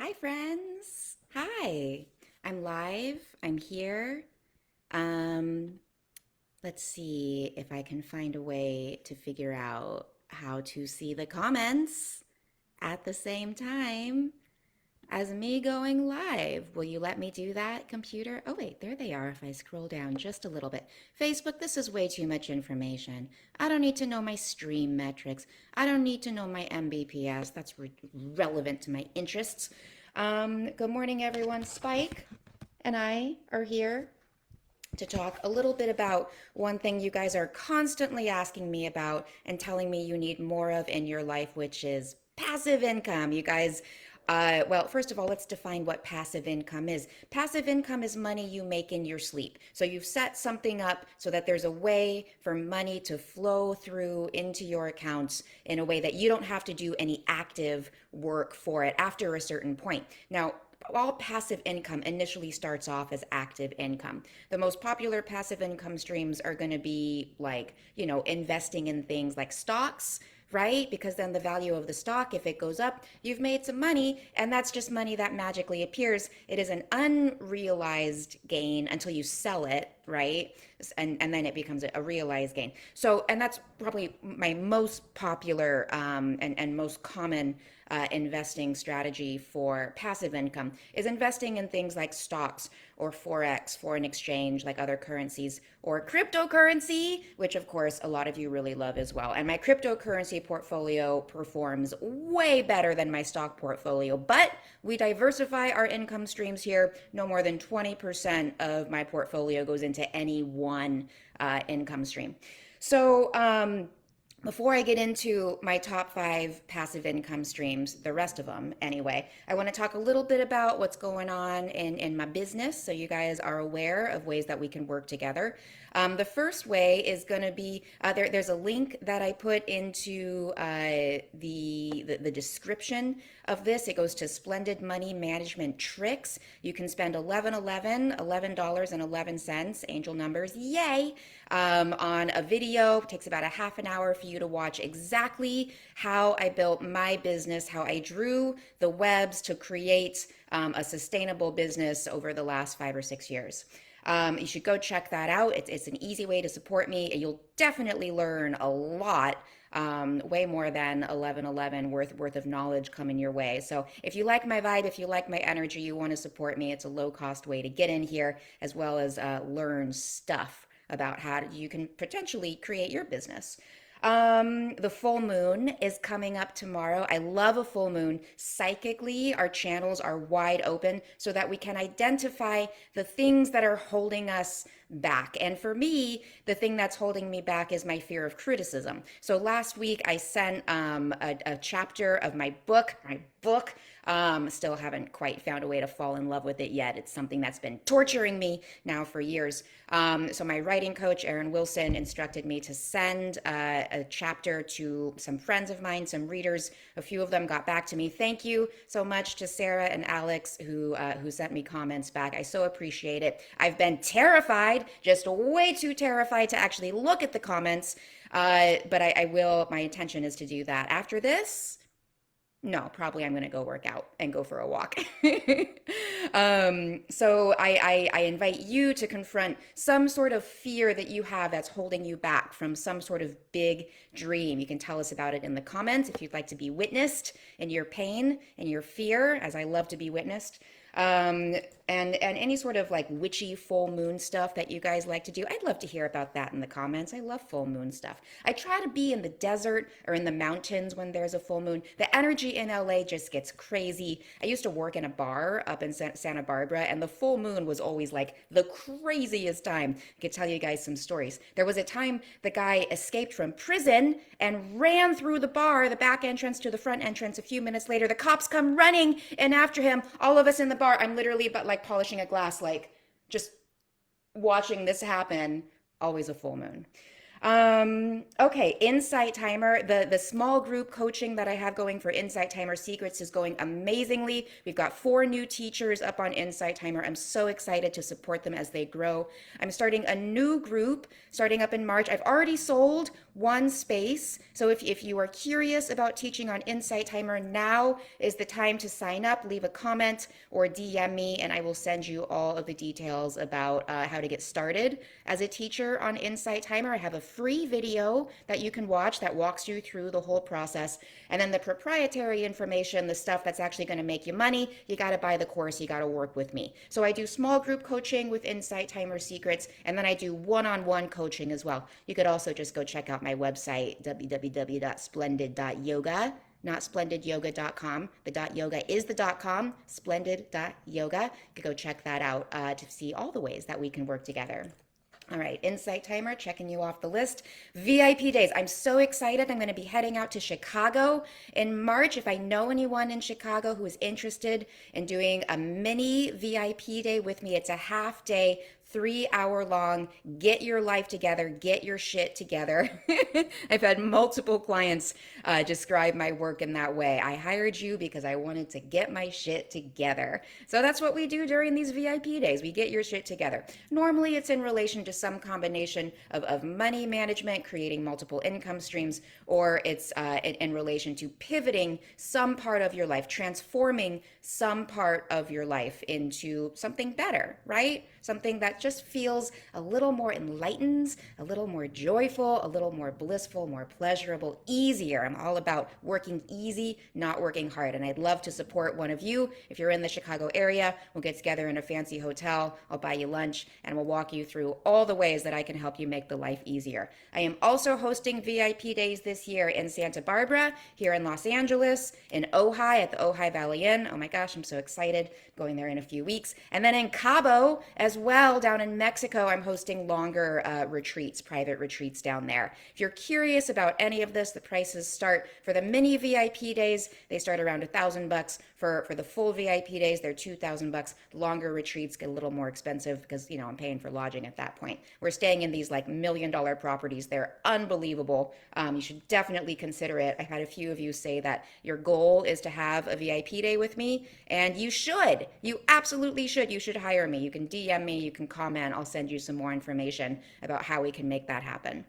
Hi, friends. Hi. I'm live. I'm here. Um, let's see if I can find a way to figure out how to see the comments at the same time as me going live. Will you let me do that, computer? Oh, wait, there they are if I scroll down just a little bit. Facebook, this is way too much information. I don't need to know my stream metrics. I don't need to know my Mbps. That's relevant to my interests. Good morning, everyone. Spike and I are here to talk a little bit about one thing you guys are constantly asking me about and telling me you need more of in your life, which is passive income. You guys, well, first of all, let's define what passive income is. Passive income is money you make in your sleep. So you've set something up so that there's a way for money to flow through into your accounts in a way that you don't have to do any active work for it after a certain point. Now, all passive income initially starts off as active income. The most popular passive income streams are going to be like, investing in things like stocks, right? Because then the value of the stock, if it goes up, you've made some money, and that's just money that magically appears. It is an unrealized gain until you sell it, right? And then it becomes a realized gain. So, and that's probably my most popular and most common investing strategy for passive income is investing in things like stocks or forex, foreign exchange, like other currencies, or cryptocurrency, which of course a lot of you really love as well. And my cryptocurrency portfolio performs way better than my stock portfolio, but we diversify our income streams here. No more than 20% of my portfolio goes into any one income stream. So, before I get into my top 5 passive income streams, the rest of them anyway, I want to talk a little bit about what's going on in my business so you guys are aware of ways that we can work together. The first way is going to be there's a link that I put into the description of this. It goes to Splendid Money Management Tricks. You can spend $11.11, angel numbers, yay, on a video. It takes about a half an hour for you to watch exactly how I built my business, how I drew the webs to create a sustainable business over the last 5 or 6 years. You should go check that out. It's an easy way to support me, and you'll definitely learn a lot, way more than 1111 worth of knowledge coming your way. So if you like my vibe, if you like my energy, you want to support me, it's a low cost way to get in here as well as learn stuff about how you can potentially create your business. The full moon is coming up tomorrow. I love a full moon. Psychically, our channels are wide open so that we can identify the things that are holding us back. And for me, the thing that's holding me back is my fear of criticism. So last week I sent a chapter of my book. Still haven't quite found a way to fall in love with it yet. It's something that's been torturing me now for years. So my writing coach, Erin Wilson, instructed me to send a chapter to some friends of mine, some readers. A few of them got back to me. Thank you so much to Sarah and Alex who sent me comments back. I so appreciate it. I've been terrified, just way too terrified to actually look at the comments. But I will, my intention is to do that. After this, no, probably I'm going to go work out and go for a walk. So I invite you to confront some sort of fear that you have that's holding you back from some sort of big dream. You can tell us about it in the comments if you'd like to be witnessed in your pain and your fear, as I love to be witnessed. And any sort of like witchy full moon stuff that you guys like to do, I'd love to hear about that in the comments. I love full moon stuff. I try to be in the desert or in the mountains when there's a full moon. The energy in LA just gets crazy. I used to work in a bar up in Santa Barbara, and the full moon was always like the craziest time. I could tell you guys some stories. There was a time the guy escaped from prison and ran through the bar, the back entrance to the front entrance. A few minutes later, the cops come running in after him. All of us in the bar, I'm literally but like polishing a glass, like just watching this happen. Always a full moon. Okay, Insight Timer. The small group coaching that I have going for Insight Timer Secrets is going amazingly. We've got 4 new teachers up on Insight Timer. I'm so excited to support them as they grow. I'm starting a new group starting up in March. I've already sold one space. So if you are curious about teaching on Insight Timer, now is the time to sign up. Leave a comment or DM me, and I will send you all of the details about how to get started as a teacher on Insight Timer. I have a free video that you can watch that walks you through the whole process. And then the proprietary information, the stuff that's actually going to make you money, you got to buy the course, you got to work with me. So I do small group coaching with Insight Timer Secrets, and then I do one-on-one coaching as well. You could also just go check out my website, www.splendid.yoga, not splendidyoga.com. The .yoga is the .com, splendid.yoga. You could go check that out to see all the ways that we can work together. All right, Insight Timer, checking you off the list. VIP days. I'm so excited. I'm going to be heading out to Chicago in March. If I know anyone in Chicago who is interested in doing a mini VIP day with me, it's a half day, 3 hour long, get your life together, get your shit together. I've had multiple clients describe my work in that way. I hired you because I wanted to get my shit together. So that's what we do during these VIP days. We get your shit together. Normally it's in relation to some combination of money management, creating multiple income streams, or it's in relation to pivoting some part of your life, transforming some part of your life into something better, right? Something that just feels a little more enlightened, a little more joyful, a little more blissful, more pleasurable, easier. I'm all about working easy, not working hard. And I'd love to support one of you. If you're in the Chicago area, we'll get together in a fancy hotel. I'll buy you lunch and we'll walk you through all the ways that I can help you make the life easier. I am also hosting VIP days this year in Santa Barbara, here in Los Angeles, in Ojai at the Ojai Valley Inn. Oh my gosh, I'm so excited, going there in a few weeks. And then in Cabo as well, down in Mexico, I'm hosting longer retreats, private retreats down there. If you're curious about any of this, the prices start for the mini VIP days. They start around $1,000. For the full VIP days, they're $2,000. Longer retreats get a little more expensive because, I'm paying for lodging at that point. We're staying in these like $1 million properties. They're unbelievable. You should definitely consider it. I've had a few of you say that your goal is to have a VIP day with me, and you should. You absolutely should. You should hire me. You can DM me, you can comment. I'll send you some more information about how we can make that happen.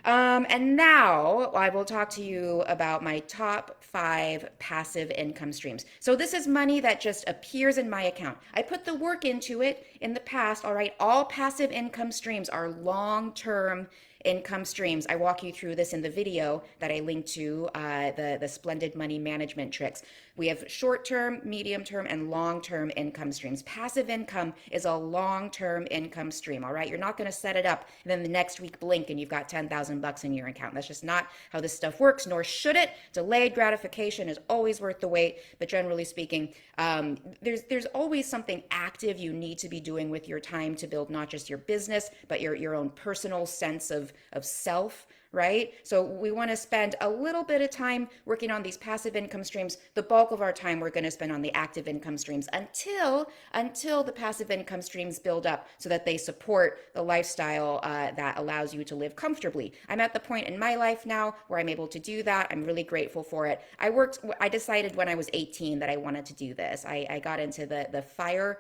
And now I will talk to you about my top 5 passive income streams. So this is money that just appears in my account. I put the work into it in the past. All right, all passive income streams are long-term income streams. I walk you through this in the video that I linked to, the Splendid Money Management Tricks. We have short-term, medium-term, and long-term income streams. Passive income is a long-term income stream, all right? You're not going to set it up and then the next week blink and you've got $10,000 in your account. That's just not how this stuff works, nor should it. Delayed gratification is always worth the wait, but generally speaking, there's always something active you need to be doing with your time to build not just your business, but your own personal sense of self, right? So we want to spend a little bit of time working on these passive income streams. The bulk of our time we're going to spend on the active income streams until the passive income streams build up so that they support the lifestyle that allows you to live comfortably. I'm at the point in my life now where I'm able to do that. I'm really grateful for it. I decided when I was 18 that I wanted to do this. I got into the FIRE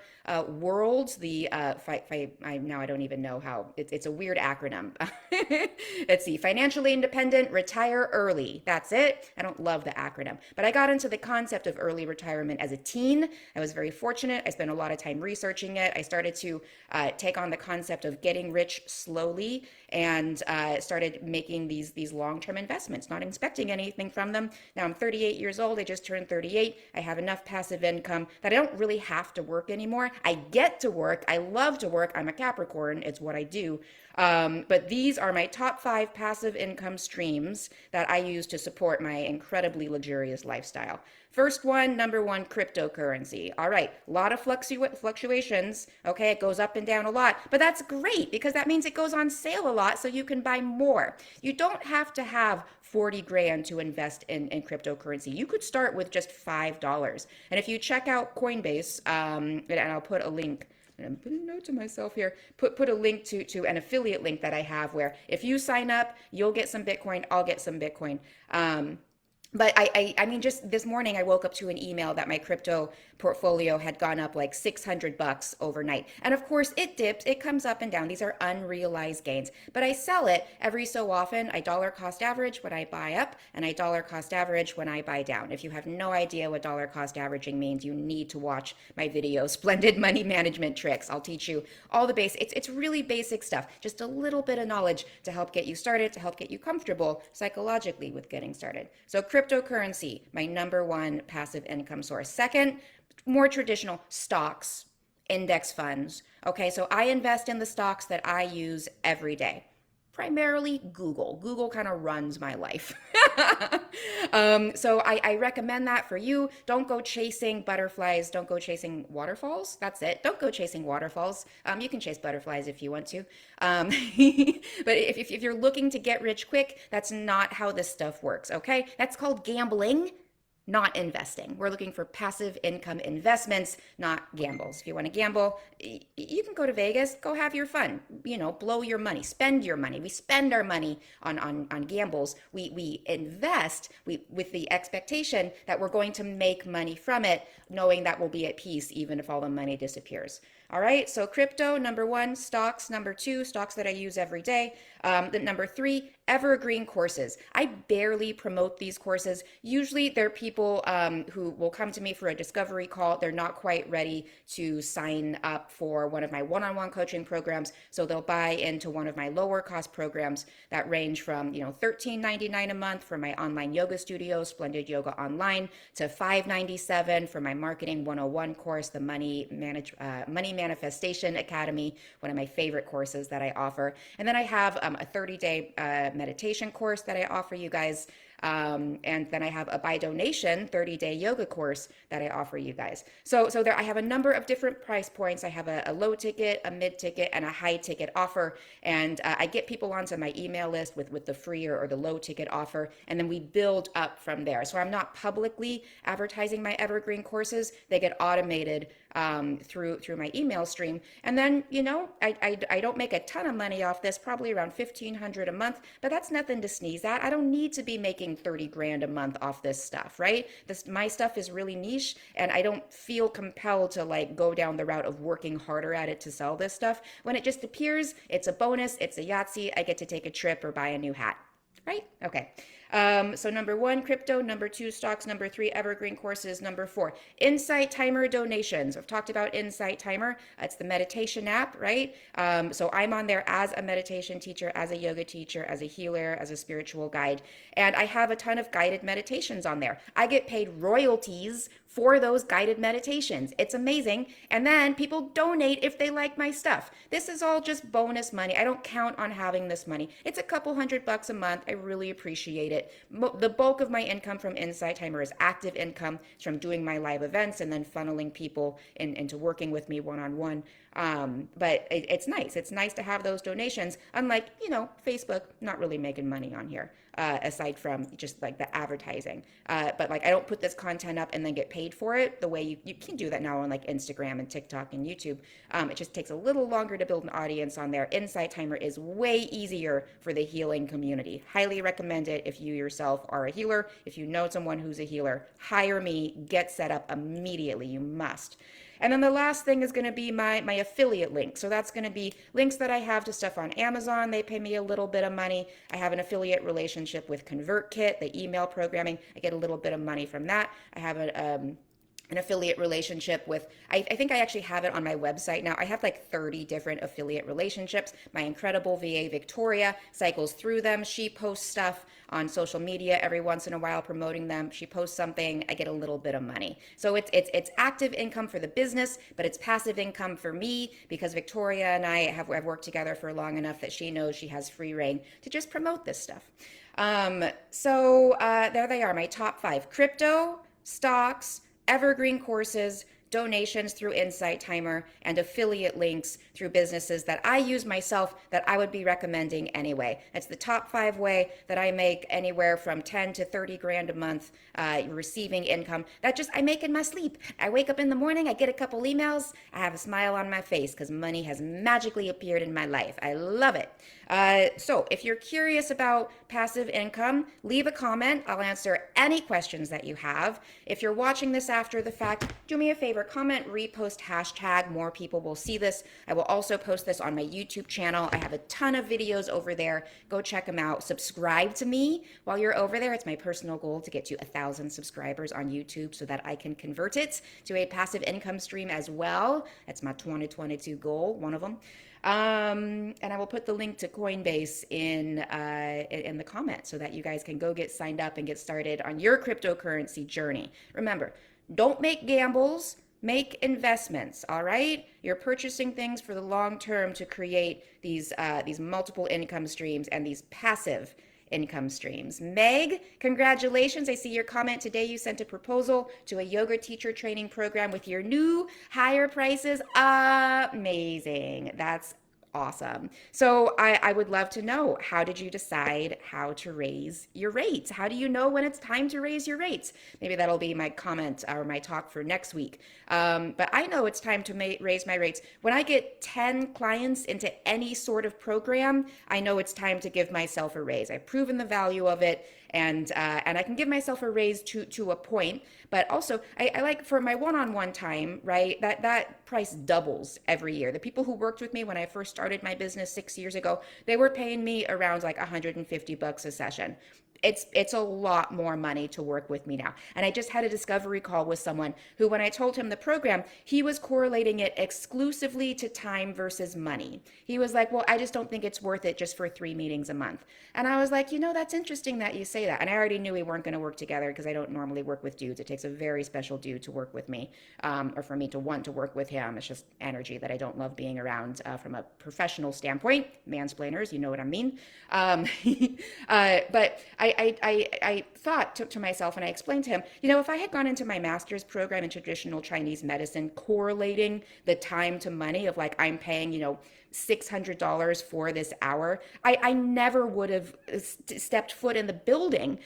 world, now I don't even know how, it's a weird acronym. Let's see, financially independent, retire early. That's it. I don't love the acronym, but I got into the concept of early retirement as a teen. I was very fortunate. I spent a lot of time researching it. I started to take on the concept of getting rich slowly and started making these long-term investments, not expecting anything from them. Now I'm 38 years old. I just turned 38. I have enough passive income that I don't really have to work anymore. I get to work. I love to work. I'm a Capricorn. It's what I do. But these are my top 5 passive income streams that I use to support my incredibly luxurious lifestyle. First one, number 1, cryptocurrency. All right, a lot of fluctuations. Okay, it goes up and down a lot, but that's great because that means it goes on sale a lot so you can buy more. You don't have to have 40 grand to invest in cryptocurrency. You could start with just $5. And if you check out Coinbase, and I'll put a link, and I'm putting a note to myself here, put a link to an affiliate link that I have where if you sign up, you'll get some Bitcoin, I'll get some Bitcoin. But I mean, just this morning I woke up to an email that my crypto portfolio had gone up like 600 bucks overnight. And of course it dips, it comes up and down. These are unrealized gains, but I sell it every so often. I dollar cost average when I buy up, and I dollar cost average when I buy down. If you have no idea what dollar cost averaging means, you need to watch my video, Splendid Money Management Tricks. I'll teach you all the basics. It's really basic stuff, just a little bit of knowledge to help get you started, to help get you comfortable psychologically with getting started. So cryptocurrency, my number one passive income source. Second, more traditional stocks, index funds. Okay, so I invest in the stocks that I use every day. Primarily Google. Google kind of runs my life. So I recommend that for you. Don't go chasing butterflies. Don't go chasing waterfalls. That's it. Don't go chasing waterfalls. You can chase butterflies if you want to. Um, but if you're looking to get rich quick, that's not how this stuff works. Okay? That's called gambling, not investing. We're looking for passive income investments, not gambles. If you want to gamble, you can go to Vegas, go have your fun, blow your money, spend your money. We spend our money on gambles. We invest with the expectation that we're going to make money from it, knowing that we'll be at peace even if all the money disappears. All right, so crypto, number one, stocks, number two, stocks that I use every day. The number three, evergreen courses. I barely promote these courses. Usually they're people who will come to me for a discovery call. They're not quite ready to sign up for one of my one-on-one coaching programs. So they'll buy into one of my lower cost programs that range from, $13.99 a month for my online yoga studio, Splendid Yoga Online, to $5.97 for my Marketing 101 course, the Money Manifestation Academy, one of my favorite courses that I offer. And then I have a 30-day meditation course that I offer you guys. And then I have a by donation 30-day yoga course that I offer you guys. So there I have a number of different price points. I have a low ticket, a mid ticket, and a high ticket offer. And I get people onto my email list with the free or the low ticket offer. And then we build up from there. So I'm not publicly advertising my evergreen courses. They get automated through my email stream. And then, I don't make a ton of money off this, probably around $1,500 a month, but that's nothing to sneeze at. I don't need to be making 30 grand a month off this stuff, right? My stuff is really niche, and I don't feel compelled to like go down the route of working harder at it to sell this stuff. When it just appears, it's a bonus, it's a Yahtzee, I get to take a trip or buy a new hat. Right? Okay. So number one, crypto. Number two, stocks. Number three, evergreen courses. Number four, Insight Timer donations. I've talked about Insight Timer. It's the meditation app, right? So I'm on there as a meditation teacher, as a yoga teacher, as a healer, as a spiritual guide. And I have a ton of guided meditations on there. I get paid royalties for those guided meditations. It's amazing. And then people donate if they like my stuff. This is all just bonus money. I don't count on having this money. It's a couple $100 a month. I really appreciate it. The bulk of my income from Insight Timer is active income. It's from doing my live events and then funneling people into working with me one-on-one. But it's nice. It's nice to have those donations. Unlike, Facebook, not really making money on here, aside from just like the advertising. But like I don't put this content up and then get paid for it the way you can do that now on like Instagram and TikTok and YouTube. It just takes a little longer to build an audience on there. Insight Timer is way easier for the healing community. Highly recommend it if you yourself are a healer. If you know someone who's a healer, hire me, get set up immediately. You must. And then the last thing is going to be my affiliate link. So that's going to be links that I have to stuff on Amazon. They pay me a little bit of money. I have an affiliate relationship with ConvertKit, the email programming. I get a little bit of money from that. I have an affiliate relationship with, I think I actually have it on my website now. I have like 30 different affiliate relationships. My incredible VA Victoria cycles through them. She posts stuff on social media every once in a while promoting them. She posts something, I get a little bit of money. So it's active income for the business, but it's passive income for me because Victoria and I have worked together for long enough that she knows she has free reign to just promote this stuff. So there they are, my top five: crypto, stocks, evergreen courses, donations through Insight Timer, and affiliate links through businesses that I use myself that I would be recommending anyway. That's the top 5 way that I make anywhere from 10 to 30 grand a month receiving income that just I make in my sleep. I wake up in the morning, I get a couple emails, I have a smile on my face because money has magically appeared in my life. I love it. So if you're curious about passive income, leave a comment. I'll answer any questions that you have. If you're watching this after the fact, do me a favor, comment, repost, hashtag. More people will see this. I will also post this on my YouTube channel. I have a ton of videos over there. Go check them out. Subscribe to me while you're over there. It's my personal goal to get to 1,000 subscribers on YouTube so that I can convert it to a passive income stream as well. That's my 2022 goal, one of them. And I will put the link to Coinbase in the comments so that you guys can go get signed up and get started on your cryptocurrency journey. Remember, don't make gambles, make investments, all right? You're purchasing things for the long term to create these multiple income streams and these passive income streams. Meg, congratulations. I see your comment today. You sent a proposal to a yoga teacher training program with your new higher prices. Amazing. That's awesome. So I would love to know, how did you decide how to raise your rates? How do you know when it's time to raise your rates? Maybe that'll be my comment or my talk for next week. But I know it's time to raise my rates. When I get 10 clients into any sort of program, I know it's time to give myself a raise. I've proven the value of it. And I can give myself a raise to a point, but also I like for my one-on-one time, right? That price doubles every year. The people who worked with me when I first started my business 6 years ago, they were paying me around like $150 a session. It's a lot more money to work with me now. And I just had a discovery call with someone who, when I told him the program, he was correlating it exclusively to time versus money. He was like, well, I just don't think it's worth it just for 3 meetings a month. And I was like, that's interesting that you say that. And I already knew we weren't going to work together because I don't normally work with dudes. It takes a very special dude to work with me, or for me to want to work with him. It's just energy that I don't love being around from a professional standpoint. Mansplainers, you know what I mean. But I thought to myself, and I explained to him, if I had gone into my master's program in traditional Chinese medicine, correlating the time to money of like, I'm paying, $600 for this hour, I never would have stepped foot in the building.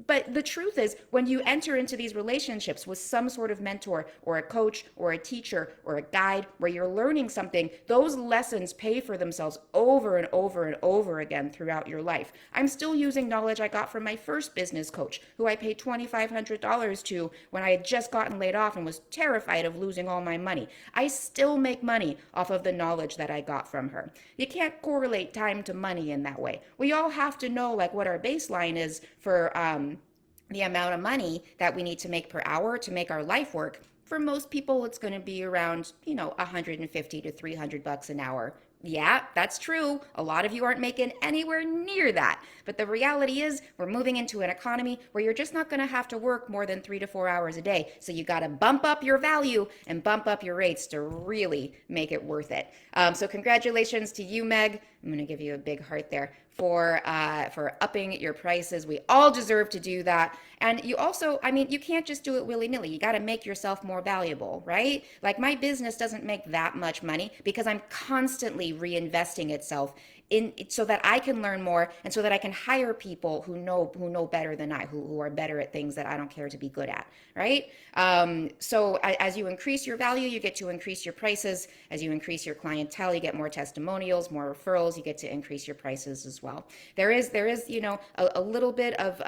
But the truth is, when you enter into these relationships with some sort of mentor or a coach or a teacher or a guide where you're learning something, those lessons pay for themselves over and over and over again throughout your life. I'm still using knowledge I got from my first business coach, who I paid $2,500 to when I had just gotten laid off and was terrified of losing all my money. I still make money off of the knowledge that I got from her. You can't correlate time to money in that way. We all have to know like what our baseline is for the amount of money that we need to make per hour to make our life work. For most people, it's going to be around, $150 to $300 an hour. Yeah, that's true. A lot of you aren't making anywhere near that. But the reality is we're moving into an economy where you're just not going to have to work more than 3 to 4 hours a day. So you got to bump up your value and bump up your rates to really make it worth it. So congratulations to you, Meg. I'm going to give you a big heart there for upping your prices. We all deserve to do that. And you also, you can't just do it willy-nilly. You got to make yourself more valuable, right? Like my business doesn't make that much money because I'm constantly reinvesting itself in so that I can learn more and so that I can hire people who know better than I, who are better at things that I don't care to be good at, right? So as you increase your value, you get to increase your prices. As you increase your clientele, you get more testimonials, more referrals. You get to increase your prices as well. There is a little bit of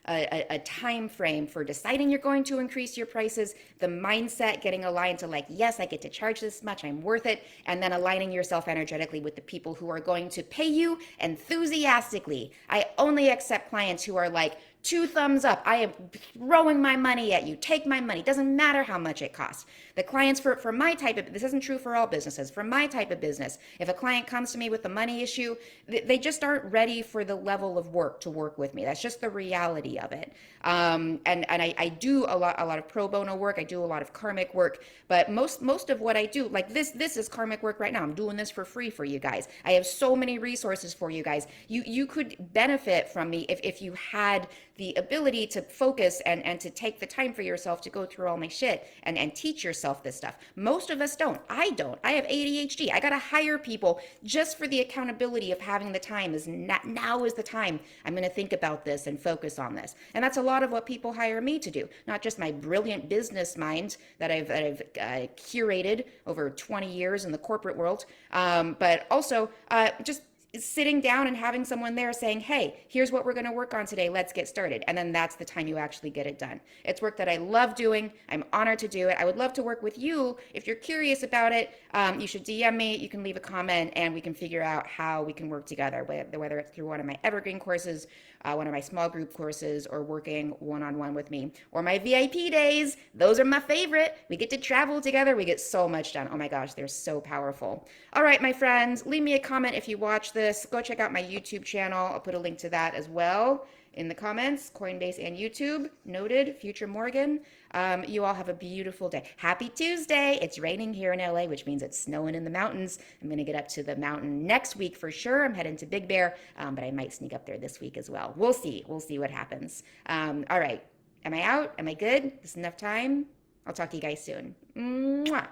a time frame for deciding you're going to increase your prices. The mindset getting aligned to like, yes, I get to charge this much, I'm worth it, and then aligning yourself energetically with the people who are going to pay you enthusiastically. I only accept clients who are like, 2 thumbs up. I am throwing my money at you. Take my money. Doesn't matter how much it costs. The clients for my type of, this isn't true for all businesses, for my type of business, if a client comes to me with a money issue, they just aren't ready for the level of work to work with me. That's just the reality of it. And I do a lot of pro bono work. I do a lot of karmic work, but most of what I do, like this is karmic work right now. I'm doing this for free for you guys. I have so many resources for you guys. You could benefit from me if you had the ability to focus and to take the time for yourself to go through all my shit and teach yourself this stuff. Most of us don't. I don't. I have ADHD. I got to hire people just for the accountability of having the time. Now is the time I'm going to think about this and focus on this. And that's a lot of what people hire me to do. Not just my brilliant business mind that I've curated over 20 years in the corporate world, but also just sitting down and having someone there saying, hey, here's what we're going to work on today. Let's get started. And then that's the time you actually get it done. It's work that I love doing. I'm honored to do it. I would love to work with you. If you're curious about it, you should DM me. You can leave a comment and we can figure out how we can work together, whether it's through one of my evergreen courses, one of my small group courses, or working one-on-one with me, or my VIP days. Those are my favorite. We get to travel together. We get so much done. Oh my gosh, they're so powerful. All right, my friends, leave me a comment if you watch this. Go check out my YouTube channel. I'll put a link to that as well in the comments. Coinbase and YouTube. Noted. Future Morgan. You all have a beautiful day. Happy Tuesday. It's raining here in LA, which means it's snowing in the mountains. I'm going to get up to the mountain next week for sure. I'm heading to Big Bear, but I might sneak up there this week as well. We'll see. We'll see what happens. All right. Am I out? Am I good? Is enough time? I'll talk to you guys soon. Mwah.